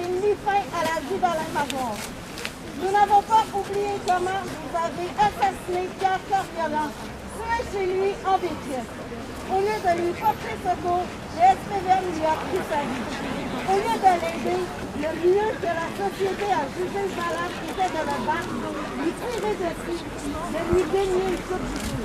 n'avez mis fin à la vie d'Alain Marois. Nous n'avons pas oublié comment vous avez assassiné Pierre Coriolan, tué chez lui en détresse. Au lieu de lui porter secours, le SPVM lui a pris sa vie. Au lieu de l'aider, le mieux que la société a jugé malade était de le battre, lui tirer dessus, de lui baigner une coupe du feu.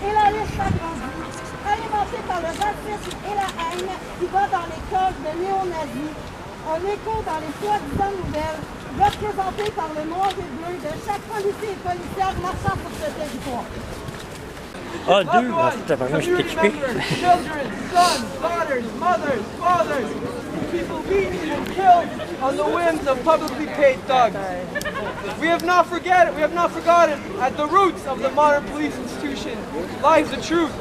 Et la liste s'agrandit, alimentée par le racisme et la haine qui va dans les codes de néo-nazis, un écho dans les soi-disant nouvelles, représentées par le noir et bleu de chaque policier et policière marchant sur ce territoire. Ah, deux? Ah, t'as pas je t'ai équipé. Children, sons, daughters, mothers, fathers, people beaten and killed on the whims of publicly paid thugs. We have not forgotten at the roots of the modern police institution lies the truth.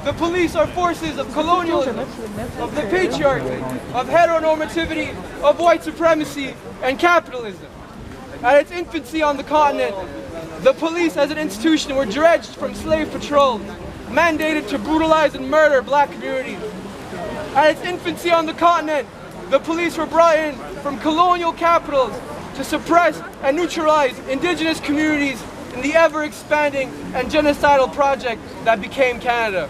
The police are forces of colonialism, of the patriarchy, of heteronormativity, of white supremacy, and capitalism. At its infancy on the continent, the police as an institution were dredged from slave patrols, mandated to brutalize and murder black communities. At its infancy on the continent, the police were brought in from colonial capitals to suppress and neutralize indigenous communities in the ever-expanding and genocidal project that became Canada.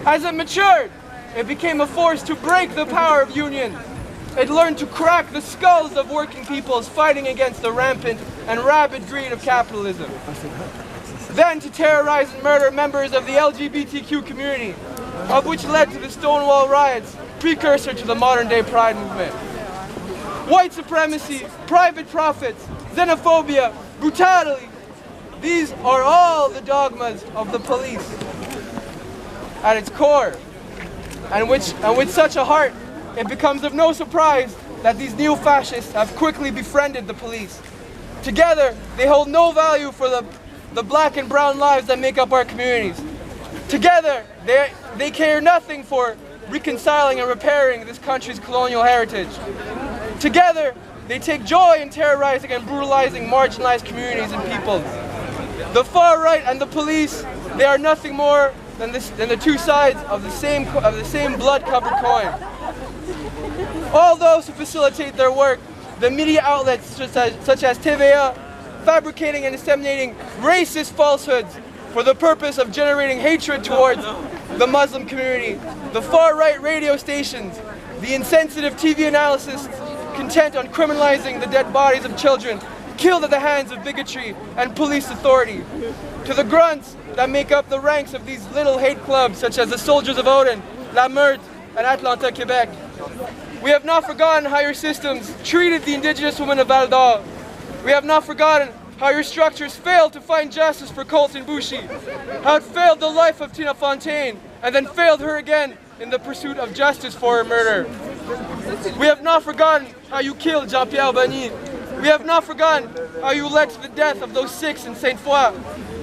As it matured, it became a force to break the power of unions. It learned to crack the skulls of working peoples fighting against the rampant and rabid greed of capitalism. Then to terrorize and murder members of the LGBTQ community, of which led to the Stonewall riots, precursor to the modern-day Pride movement. White supremacy, private profits, xenophobia, brutality, these are all the dogmas of the police at its core. And with such a heart, it becomes of no surprise that these neo-fascists have quickly befriended the police. Together, they hold no value for the black and brown lives that make up our communities. Together, they care nothing for reconciling and repairing this country's colonial heritage. Together, they take joy in terrorizing and brutalizing marginalized communities and peoples. The far right and the police, they are nothing more than the two sides of the same blood-covered coin. All those who facilitate their work, the media outlets such as TVA, fabricating and disseminating racist falsehoods for the purpose of generating hatred towards the Muslim community, the far-right radio stations, the insensitive TV analysis content on criminalizing the dead bodies of children killed at the hands of bigotry and police authority, to the grunts that make up the ranks of these little hate clubs such as the Soldiers of Odin, La Meurthe, and Atlanta, Quebec. We have not forgotten how your systems treated the indigenous women of Val d'Or. We have not forgotten how your structures failed to find justice for Colton Bouchy, how it failed the life of Tina Fontaine, and then failed her again in the pursuit of justice for her murder. We have not forgotten how you killed Jean-Pierre Bonny. We have not forgotten how you led to the death of those 6 in Sainte-Foy.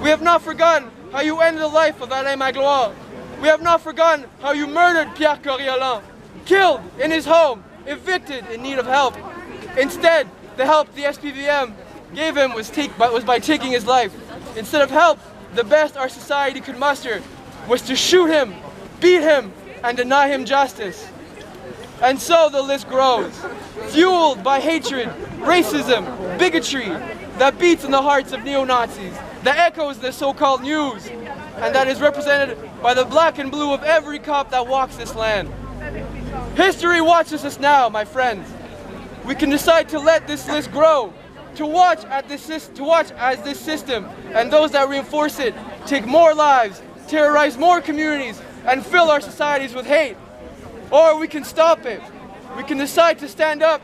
We have not forgotten how you ended the life of Alain Magloire. We have not forgotten how you murdered Pierre Coriolan, killed in his home, evicted in need of help. Instead, the help the SPVM gave him was by taking his life. Instead of help, the best our society could muster was to shoot him, beat him, and deny him justice. And so the list grows, fueled by hatred, racism, bigotry that beats in the hearts of neo-Nazis, that echoes the so-called news, and that is represented by the black and blue of every cop that walks this land. History watches us now, my friends. We can decide to let this list grow, to watch as this system and those that reinforce it take more lives, terrorize more communities, and fill our societies with hate. Or we can stop it. We can decide to stand up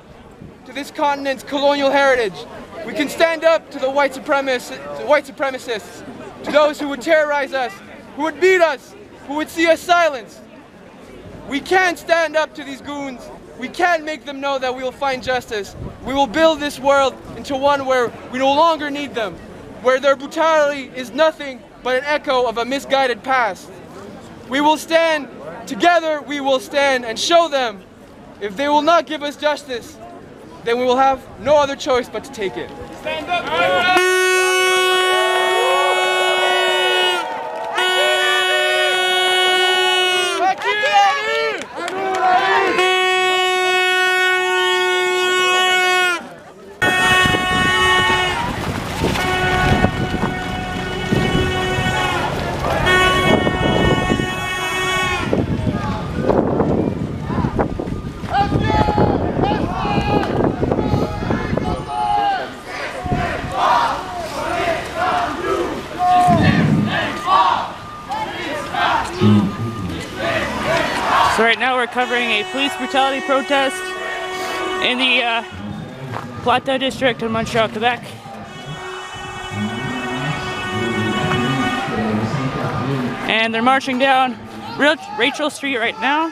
to this continent's colonial heritage. We can stand up to the white supremacists, to those who would terrorize us, who would beat us, who would see us silenced. We can stand up to these goons. We can make them know that we will find justice. We will build this world into one where we no longer need them, where their brutality is nothing but an echo of a misguided past. We will stand, together we will stand and show them if they will not give us justice, then we will have no other choice but to take it. Stand up! covering a police brutality protest in the Plateau district in Montreal, Quebec. And they're marching down Rachel Street right now.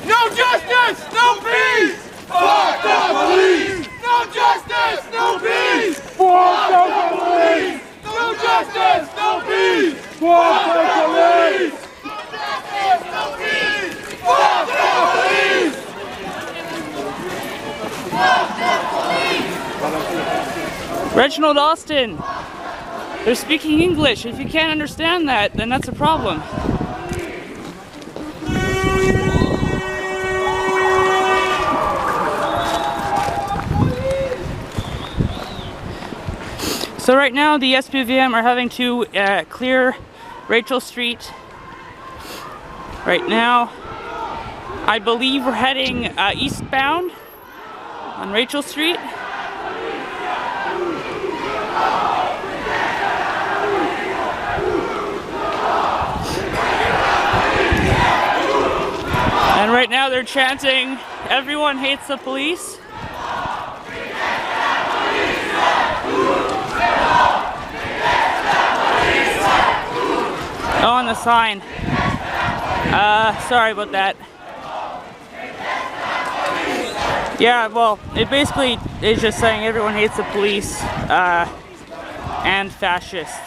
No justice, no peace! Fuck the police! No justice, no peace! Fuck the police! No justice, no peace! Fuck the police! No justice, no peace! Fuck the police! Fuck the police! Reginald Austin, they're speaking English. If you can't understand that, then that's a problem. So right now the SPVM are having to clear Rachel Street. Right now, I believe we're heading eastbound on Rachel Street. And right now they're chanting, "Everyone hates the police." Oh, on the sign. Sorry about that. Yeah, well, it basically is just saying everyone hates the police and fascists.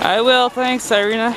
I will, thanks, Irina.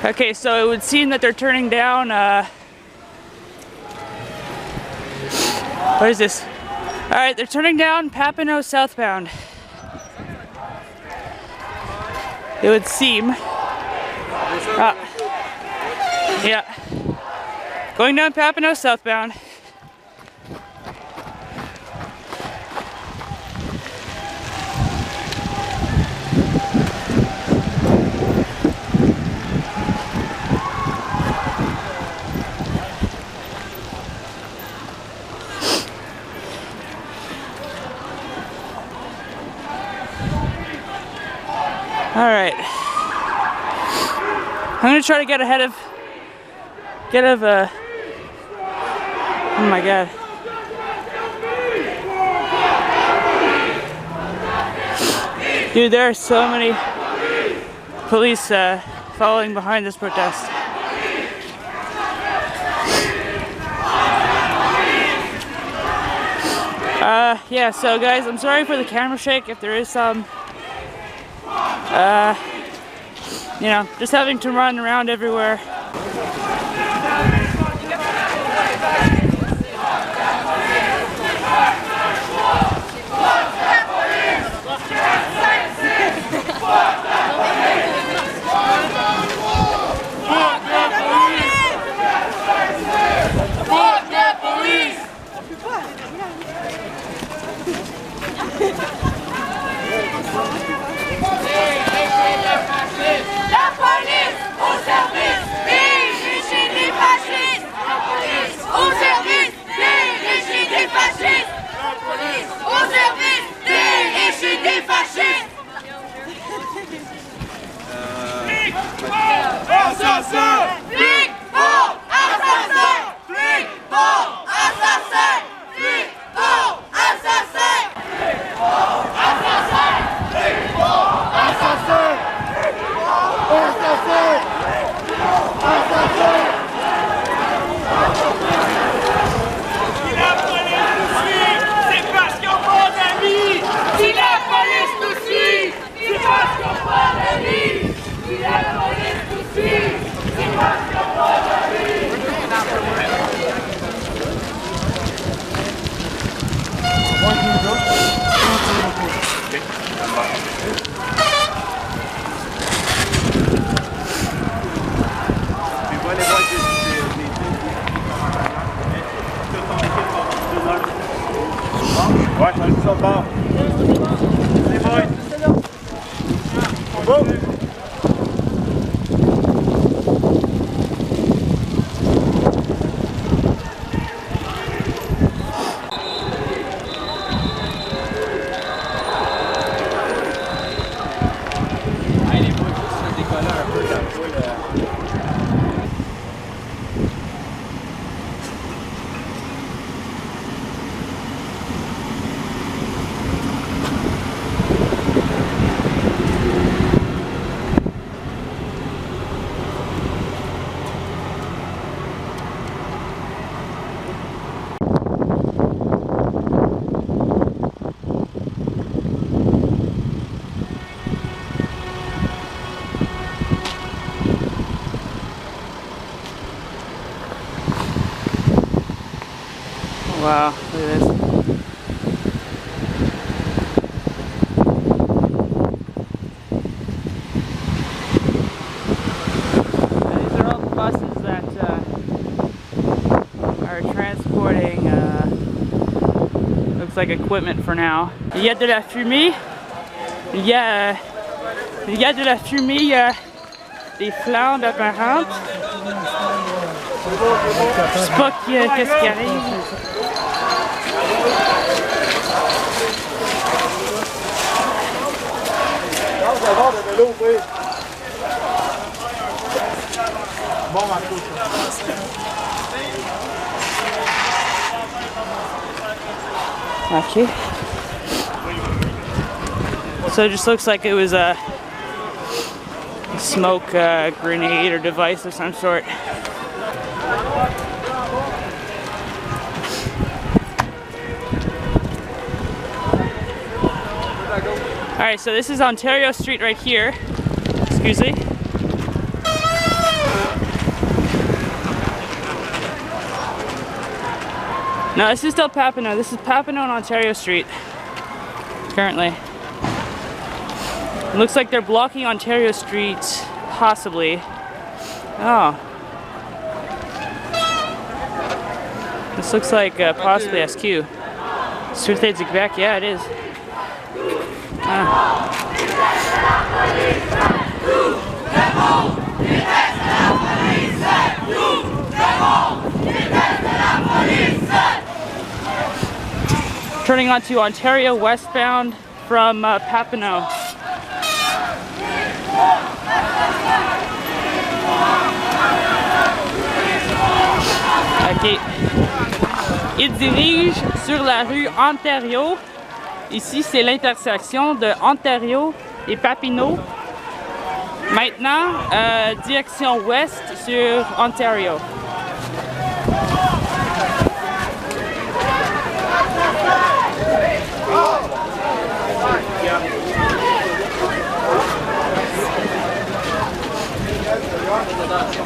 Okay, so it would seem that they're turning down, what is this? Alright, they're turning down Papineau southbound. It would seem. Yeah. Going down Papineau southbound. Alright. I'm gonna try to get ahead of oh my god. Dude, there are so many police following behind this protest. Yeah, so guys, I'm sorry for the camera shake if there is some. You know, just having to run around everywhere. La police au service des régimes des fascistes. La police au service des régimes des fascistes. La police au service des régimes des fascistes. Assassin! Flic pour assassin! Flic pour assassin! Flic pour assassin! Flic pour assassin! Flic pour assassin! Si la police nous suit, c'est parce qu'ils n'ont pas d'amis! Si la police nous suit, c'est parce qu'ils n'ont pas d'amis! Si la police nous suit, c'est parce qu'ils n'ont pas d'amis! Ouais, ça le bord. C'est bon. Bon. Wow, look at this. These are all the buses that are transporting, looks like equipment for now. Il y a de la fumée, il y a de la fumée, il y a des flammes apparentes. Je sais pas qu'est-ce qui arrive. Okay. So it just looks like it was a smoke grenade or device of some sort. Alright, so this is Ontario Street right here. Excuse me. No, this is still Papineau. This is Papineau and Ontario Street. Currently. It looks like they're blocking Ontario Street, possibly. Oh. This looks like possibly SQ. Sûreté du Québec, yeah, it is. Turning onto Ontario westbound from Papineau. Ok. Il dirige sur la rue Ontario. Ici, c'est l'intersection de Ontario et Papineau. Maintenant, direction ouest sur Ontario.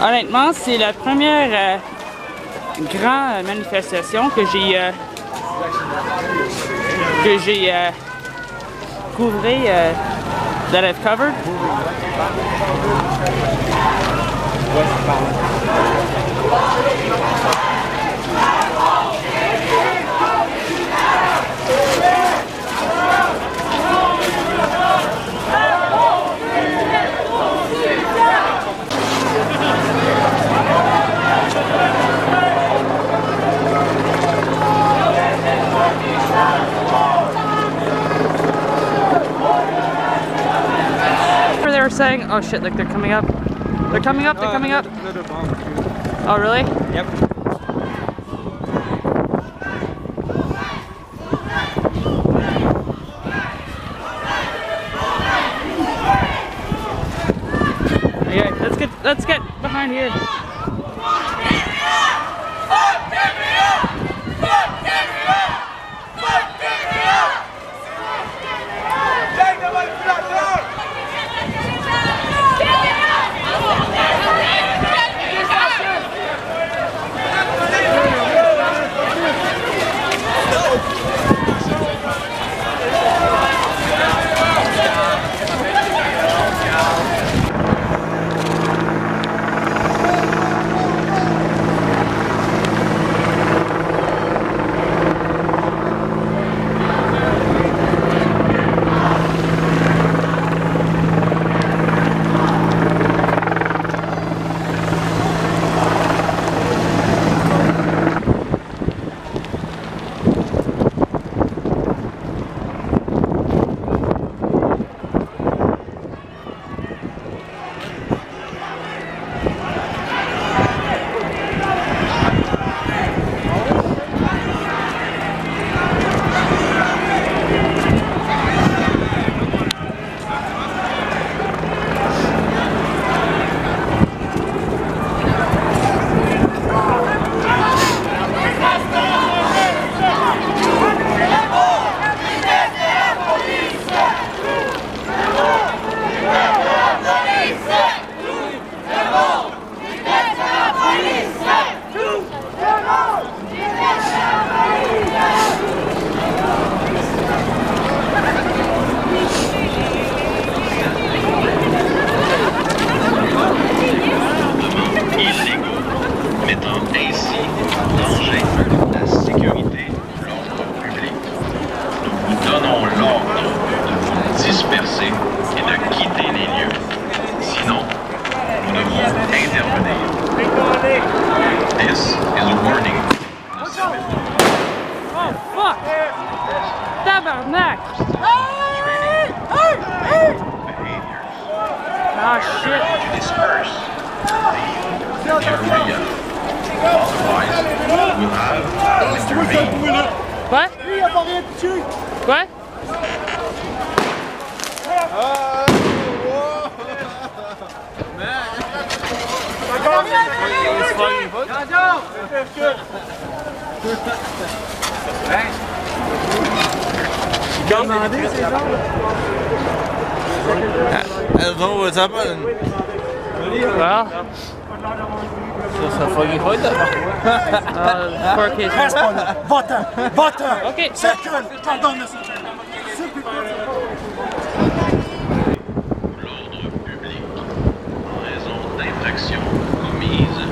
Honnêtement, c'est la première grande manifestation que j'ai couvré, that I've covered. saying? Oh shit, like they're coming up. They're coming up, they're coming up. Oh really? Yep. Okay, let's get behind here. disperser et de quitter les lieux. Sinon, nous devons intervenir. This is a warning. Oh fuck! Tabarnak! Ah shit! Disperse. Hurriedly. Otherwise, we'll have intervened. What? What? I don't know what's happening. Well, Just a fucking fighter. court case. Vote! Okay. Second! Pardonne le L'ordre public, en raison d'infractions commises,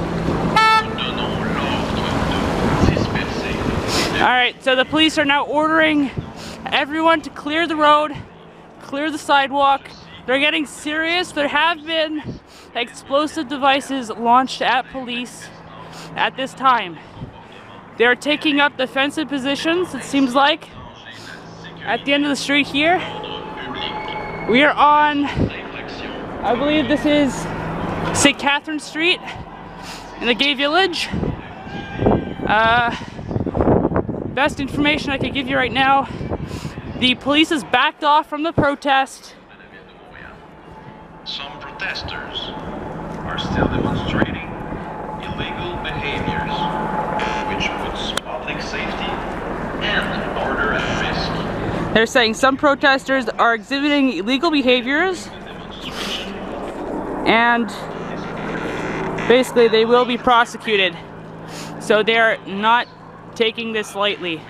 nous donnons l'ordre de disperser. Alright, so the police are now ordering everyone to clear the road, clear the sidewalk. They're getting serious. There have been explosive devices launched at police at this time. They're taking up defensive positions, it seems like, at the end of the street here. We are on, I believe this is Sainte-Catherine Street in the gay village. Best information I could give you right now, the police has backed off from the protest. Some protesters are still demonstrating illegal behaviors, which puts public safety and order at risk. They're saying some protesters are exhibiting illegal behaviors and basically they will be prosecuted. So they're not taking this lightly.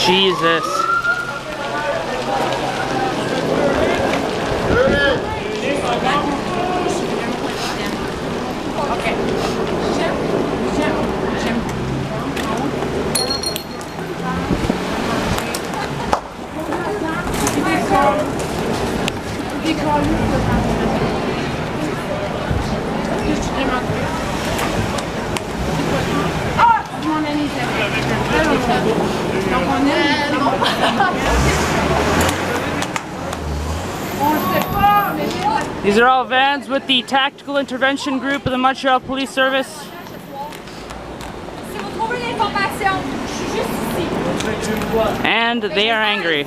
Jesus. These are all vans with the Tactical Intervention Group of the Montreal Police Service. And they are angry.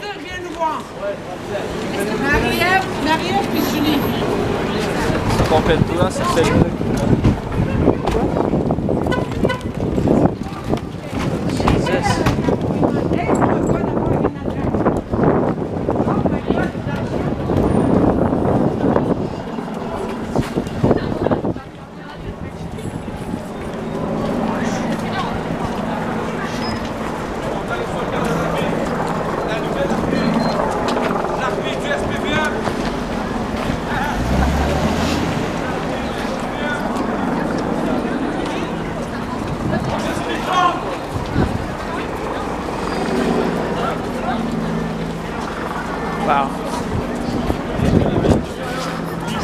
Wow.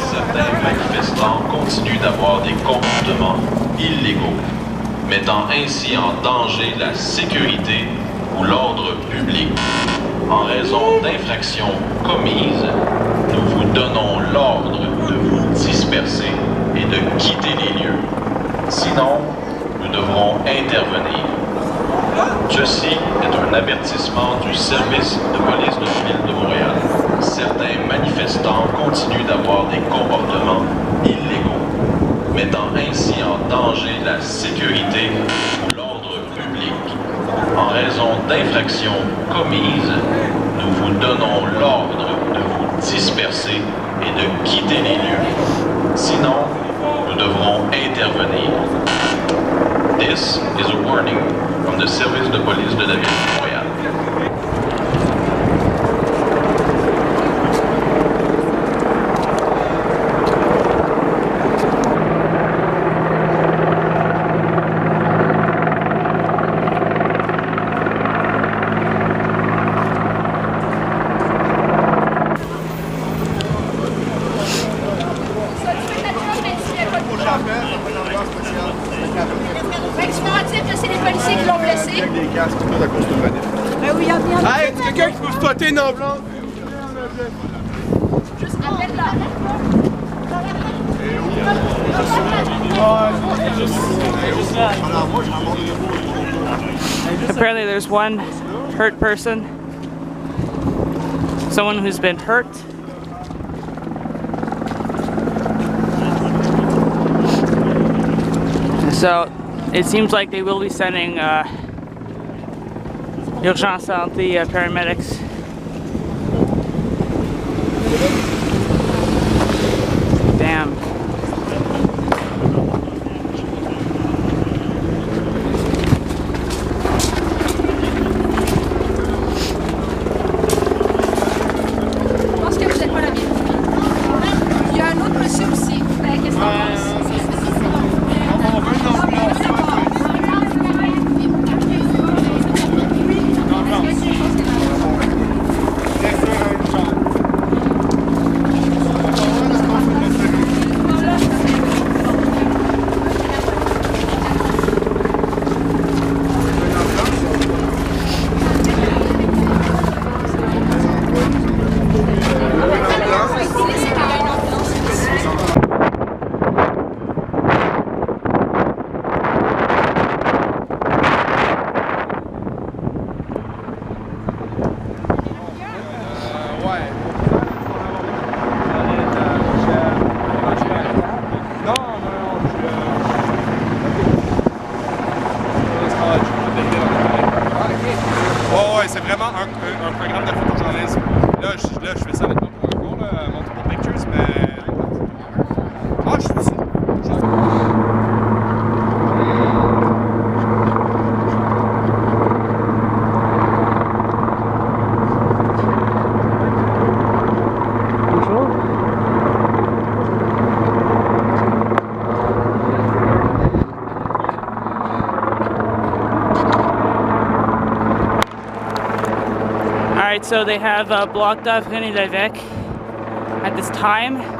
Certains manifestants continuent d'avoir des comportements illégaux, mettant ainsi en danger la sécurité ou l'ordre public. En raison d'infractions commises, nous vous donnons l'ordre de vous disperser et de quitter les lieux. Sinon, nous devrons intervenir. Ceci est un avertissement du service de police de Ville de Montréal. Certains manifestants continuent d'avoir des comportements illégaux, mettant ainsi en danger la sécurité ou l'ordre public. En raison d'infractions commises, nous vous donnons l'ordre de vous disperser et de quitter les lieux. Sinon, nous devrons intervenir. This is a warning from the service de police de la Ville de Montréal. Hey, est-ce quelqu'un qui peut spotter une ambulance? Apparently there's one hurt person. Someone who's been hurt. So it seems like they will be sending Urgence Santé paramedics. Damn. Je pense que vous n'êtes pas la bienvenue. Il y a un autre monsieur aussi. Qu'est-ce qu'on pense? C'est vraiment un programme de photojournalisme. Là, je fais ça honnêtement pour un cours, multiple pictures, mais... Ah, je suis ici. Alright, so they have blocked off René-Lévesque at this time.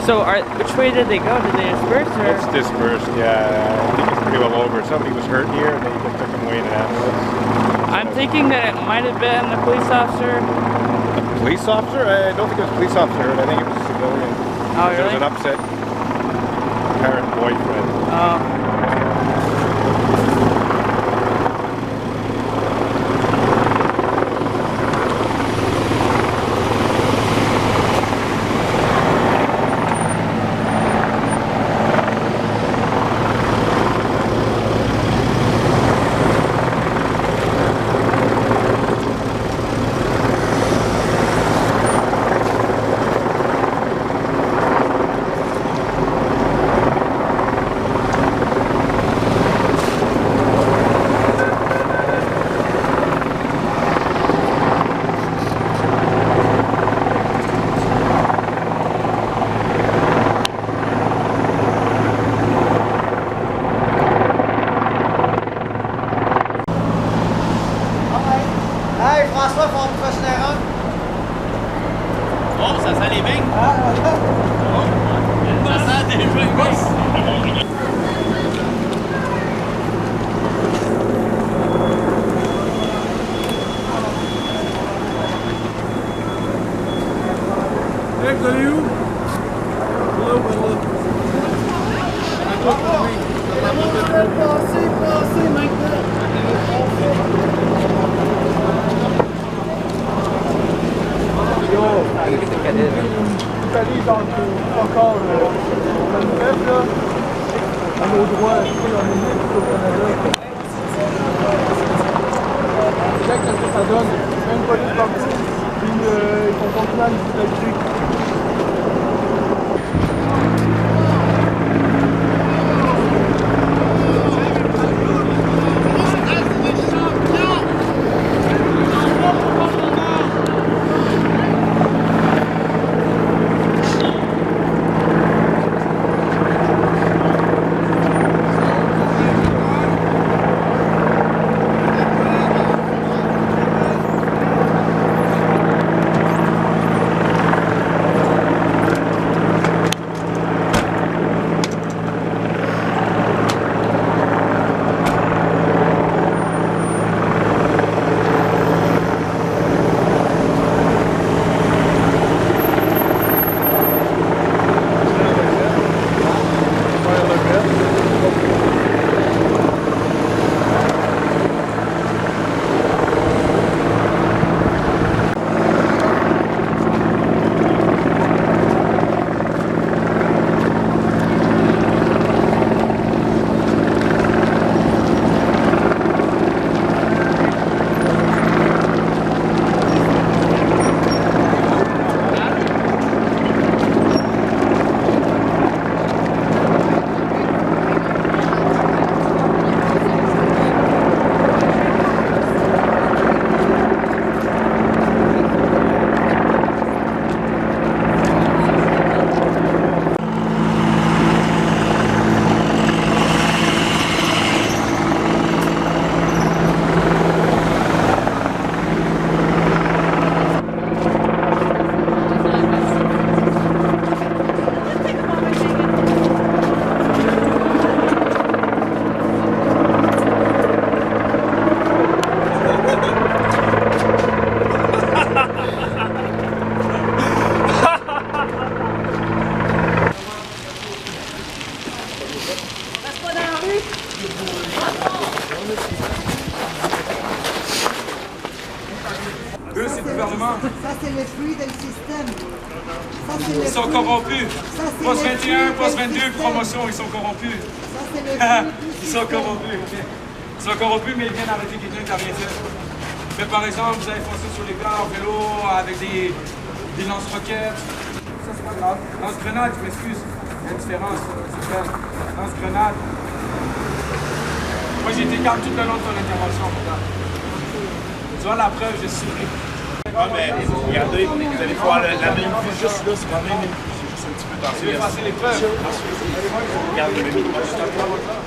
So, which way did they go? Did they disperse? Or? It's dispersed, yeah. I think it's pretty well over. Somebody was hurt here, and they just took him away in an ambulance. I'm thinking that it might have been the police officer. A police officer? I don't think it was a police officer hurt. I think it was a civilian. Oh, really? There was an upset parent boyfriend. Oh. Eux, c'est le gouvernement. Ça, c'est le fruit d'un système. Ça, c'est le Ils sont fruit- corrompus. ça, c'est Poste le 21, fruit poste d'un 22, système. promotion, ils sont corrompus. Ça, c'est le fruit du Ils sont système. corrompus. Ok. Ils sont corrompus, mais ils viennent arrêter quelqu'un qui n'a rien fait. Mais par exemple, vous avez foncé sur les gars en vélo avec des lance-roquettes. Ça, c'est pas grave. Lance-grenade, je m'excuse. Il y a une différence. C'est clair. Lance-grenade. Moi, j'ai été calme tout le long de ton intervention, mon gars. Tu vois la preuve, je suis. Ah, mais regardez, vous allez voir la même vue juste là, c'est quand même juste un petit peu Tu veux passer l'épreuve? Regardez, le micro juste là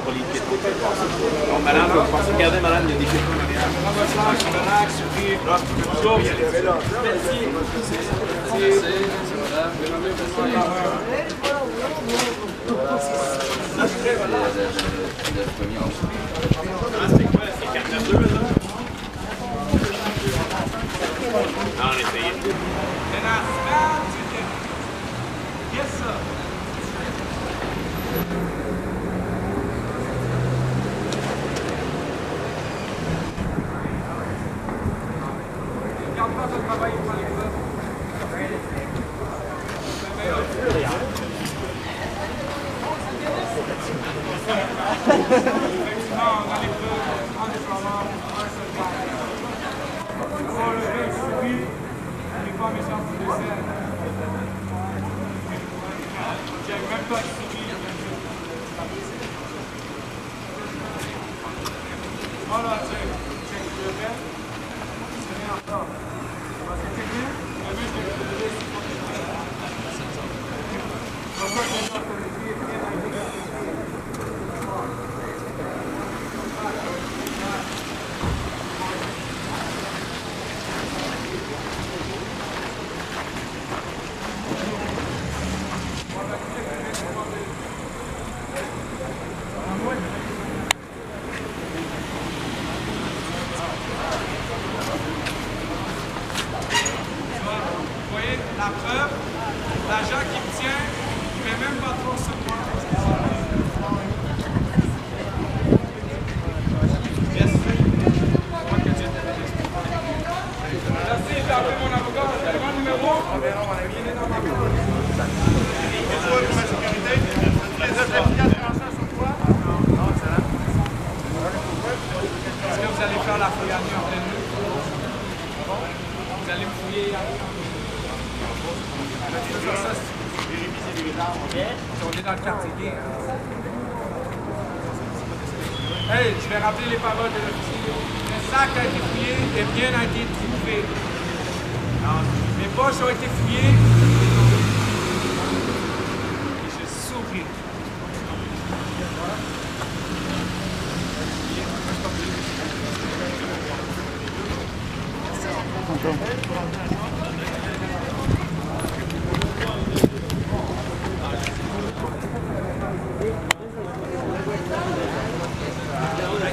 pour les pieds. Donc, madame, regardez, madame, il y a des pieds en arrière. Relax, sourire. C'est quoi? C'est 4-2 là? Non, on est payé. Yes, sir. Garde pas ton travail pour les preuves. Effectivement, on a les preuves en déploiement, un seul pas. Oh, le gars, il sourit. Il n'est pas méchant pour le dessert. J'aime même pas qu'il sourit. Voilà, check. Check le fait. C'est rien encore. Parce que c'est bien. La même que je te laisse. Pourquoi je vais pas corriger bien la vie? Vous voyez, la preuve, l'agent qui me tient, il ne fait même pas trop sur moi. Yes. Moi que Dieu t'avait laissé. Merci, j'ai appelé mon avocat. Vous avez mon numéro? Il est dans ma main. Pour la sécurité, les interventions sur toi? Non, excellent. Est-ce que vous allez faire la fouille à nuit en pleine nuit? Vous allez me fouiller à nuit en pleine nuit? Tu peux faire ça si tu veux. On est dans le quartier gay. Hey, je vais rappeler les paroles de l'officier. Le sac a été fouillé et rien n'a été trouvé. Mes poches ont été fouillées. Et je souris.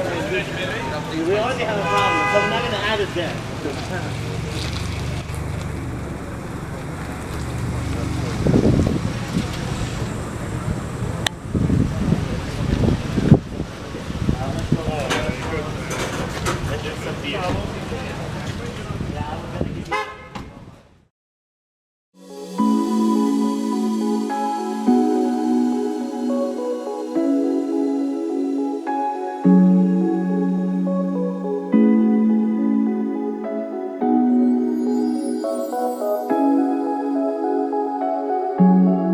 We already have a problem, so we're not going to add it there. you.